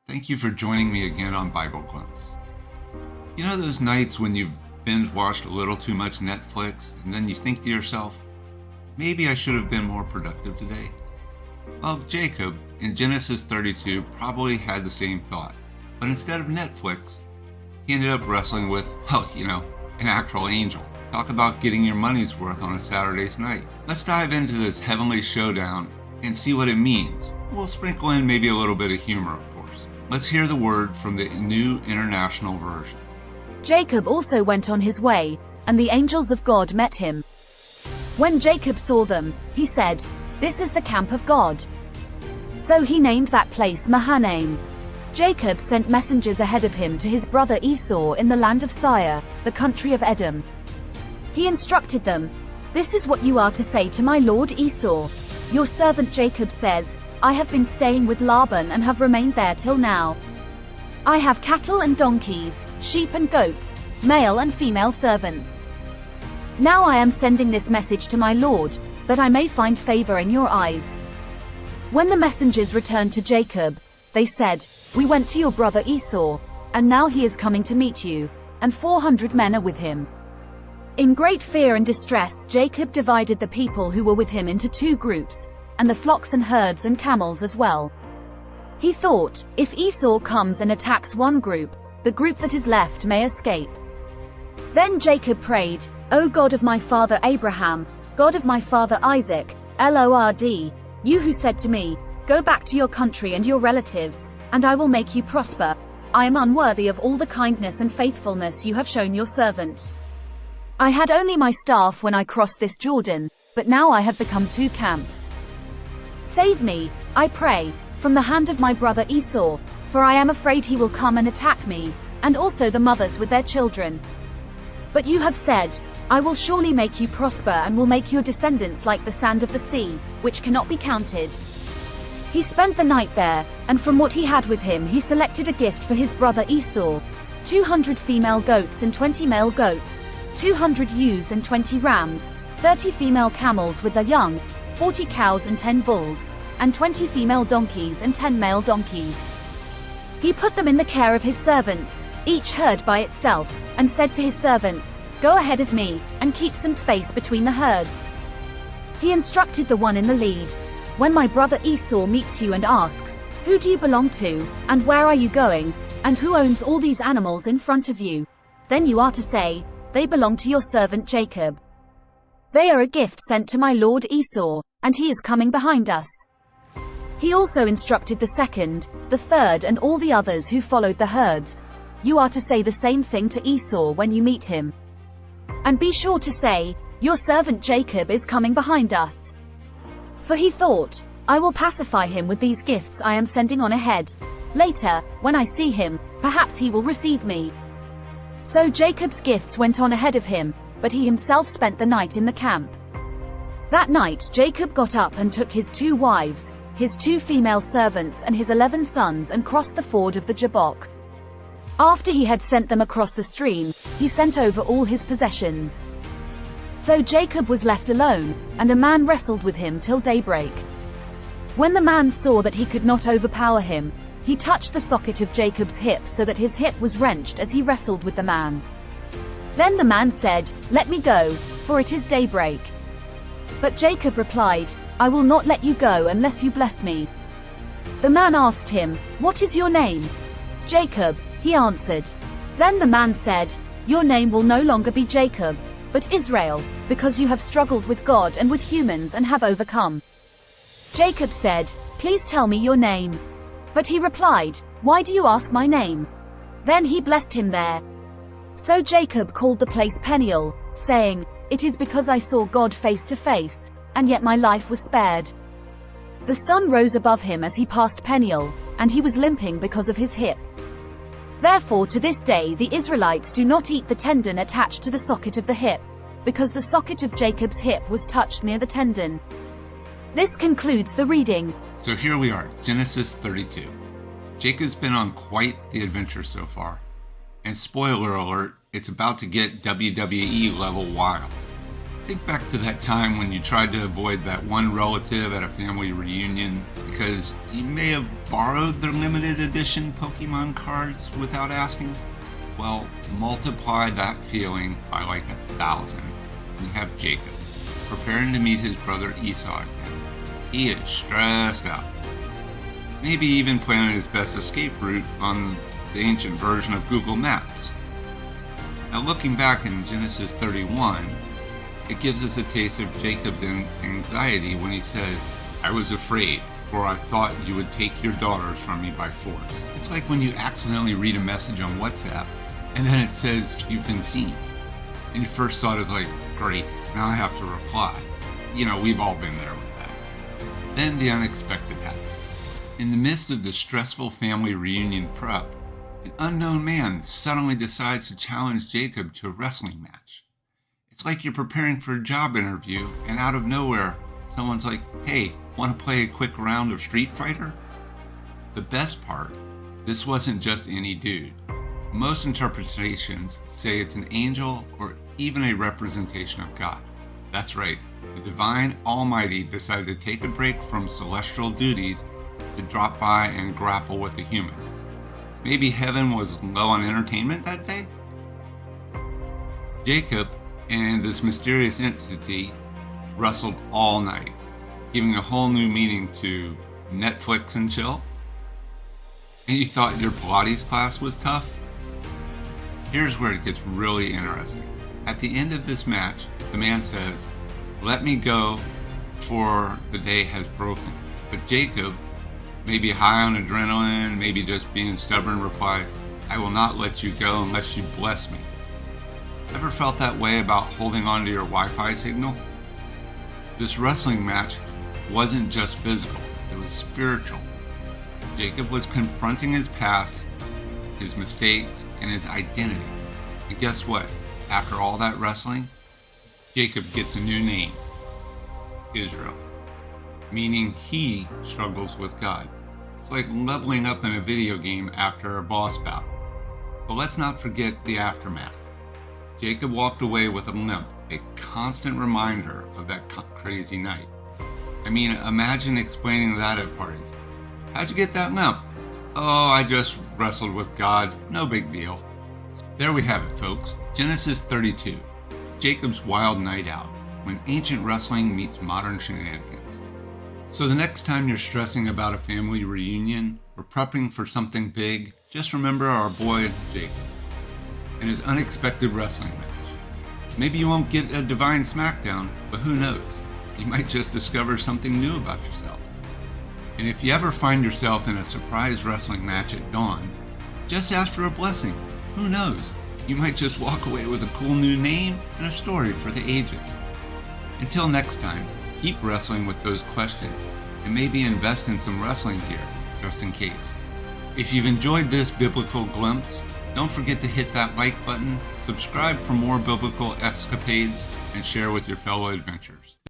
Thank you for joining me again on BibleGlimpse. You know those nights when you've binge-watched a little too much Netflix and then you think to yourself, maybe I should have been more productive today? Well, Jacob in Genesis 32 probably had the same thought, but instead of Netflix, he ended up wrestling with, an actual angel. Talk about getting your money's worth on a Saturday's night. Let's dive into this heavenly showdown and see what it means. We'll sprinkle in maybe a little bit of humor, of course. Let's hear the word from the New International Version. Jacob also went on his way, and the angels of God met him. When Jacob saw them, he said, "This is the camp of God." So he named that place Mahanaim. Jacob sent messengers ahead of him to his brother Esau in the land of Seir, the country of Edom. He instructed them, "This is what you are to say to my lord Esau. Your servant Jacob says, I have been staying with Laban and have remained there till now. I have cattle and donkeys, sheep and goats, male and female servants. Now I am sending this message to my lord, that I may find favor in your eyes." When the messengers returned to Jacob, they said, "We went to your brother Esau, and now he is coming to meet you, and 400 men are with him." In great fear and distress, Jacob divided the people who were with him into two groups, and the flocks and herds and camels as well. He thought, if Esau comes and attacks one group, the group that is left may escape. Then Jacob prayed, "O God of my father Abraham, God of my father Isaac, Lord, you who said to me, 'Go back to your country and your relatives, and I will make you prosper,' I am unworthy of all the kindness and faithfulness you have shown your servant. I had only my staff when I crossed this Jordan, but now I have become two camps. Save me, I pray, from the hand of my brother Esau, for I am afraid he will come and attack me, and also the mothers with their children. But you have said, 'I will surely make you prosper and will make your descendants like the sand of the sea, which cannot be counted.'" He spent the night there, and from what he had with him he selected a gift for his brother Esau, 200 female goats and 20 male goats, 200 ewes and 20 rams, 30 female camels with their young, 40 cows and 10 bulls, and 20 female donkeys and 10 male donkeys. He put them in the care of his servants, each herd by itself, and said to his servants, "Go ahead of me, and keep some space between the herds." He instructed the one in the lead, "When my brother Esau meets you and asks, 'Who do you belong to, and where are you going, and who owns all these animals in front of you?' then you are to say, 'They belong to your servant Jacob. They are a gift sent to my lord Esau, and he is coming behind us.'" He also instructed the second, the third and all the others who followed the herds, "You are to say the same thing to Esau when you meet him. And be sure to say, 'Your servant Jacob is coming behind us.'" For he thought, "I will pacify him with these gifts I am sending on ahead. Later, when I see him, perhaps he will receive me." So Jacob's gifts went on ahead of him, but he himself spent the night in the camp. That night Jacob got up and took his 2 wives, his 2 female servants and his 11 sons and crossed the ford of the Jabbok. After he had sent them across the stream, he sent over all his possessions. So Jacob was left alone, and a man wrestled with him till daybreak. When the man saw that he could not overpower him, he touched the socket of Jacob's hip so that his hip was wrenched as he wrestled with the man. Then the man said, "Let me go, for it is daybreak." But Jacob replied, "I will not let you go unless you bless me." The man asked him, "What is your name?" "Jacob," he answered. Then the man said, "Your name will no longer be Jacob, but Israel, because you have struggled with God and with humans and have overcome." Jacob said, "Please tell me your name." But he replied, "Why do you ask my name?" Then he blessed him there. So Jacob called the place Peniel, saying, "It is because I saw God face to face, and yet my life was spared." The sun rose above him as he passed Peniel, and he was limping because of his hip. Therefore to this day the Israelites do not eat the tendon attached to the socket of the hip, because the socket of Jacob's hip was touched near the tendon. This concludes the reading. So here we are, Genesis 32. Jacob's been on quite the adventure so far. And spoiler alert, it's about to get WWE level wild. Think back to that time when you tried to avoid that one relative at a family reunion because you may have borrowed their limited edition Pokemon cards without asking. Well, multiply that feeling by like 1,000. You have Jacob, preparing to meet his brother Esau again. He is stressed out. Maybe even planning his best escape route on the ancient version of Google Maps. Now looking back in Genesis 31, it gives us a taste of Jacob's anxiety when he says, "I was afraid, for I thought you would take your daughters from me by force." It's like when you accidentally read a message on WhatsApp, and then it says you've been seen. And your first thought is like, great, now I have to reply. You know, we've all been there with that. Then the unexpected happens. In the midst of the stressful family reunion prep, an unknown man suddenly decides to challenge Jacob to a wrestling match. It's like you're preparing for a job interview, and out of nowhere, someone's like, "Hey, want to play a quick round of Street Fighter?" The best part, this wasn't just any dude. Most interpretations say it's an angel or even a representation of God. That's right, the divine Almighty decided to take a break from celestial duties to drop by and grapple with a human. Maybe heaven was low on entertainment that day? Jacob and this mysterious entity wrestled all night, giving a whole new meaning to Netflix and chill. And you thought your Pilates class was tough? Here's where it gets really interesting. At the end of this match, the man says, "Let me go, for the day has broken." But Jacob, maybe high on adrenaline, maybe just being stubborn, replies, "I will not let you go unless you bless me." Ever felt that way about holding on to your Wi-Fi signal? This wrestling match wasn't just physical, it was spiritual. Jacob was confronting his past, his mistakes, and his identity. And guess what? After all that wrestling, Jacob gets a new name, Israel, meaning he struggles with God. It's like leveling up in a video game after a boss battle. But let's not forget the aftermath. Jacob walked away with a limp, a constant reminder of that crazy night. I mean, imagine explaining that at parties. "How'd you get that limp?" "Oh, I just wrestled with God. No big deal." There we have it, folks. Genesis 32, Jacob's wild night out, when ancient wrestling meets modern shenanigans. So the next time you're stressing about a family reunion or prepping for something big, just remember our boy Jacob and his unexpected wrestling match. Maybe you won't get a divine smackdown, but who knows? You might just discover something new about yourself. And if you ever find yourself in a surprise wrestling match at dawn, just ask for a blessing. Who knows? You might just walk away with a cool new name and a story for the ages. Until next time, keep wrestling with those questions and maybe invest in some wrestling gear, just in case. If you've enjoyed this biblical glimpse, don't forget to hit that like button, subscribe for more biblical escapades, and share with your fellow adventurers.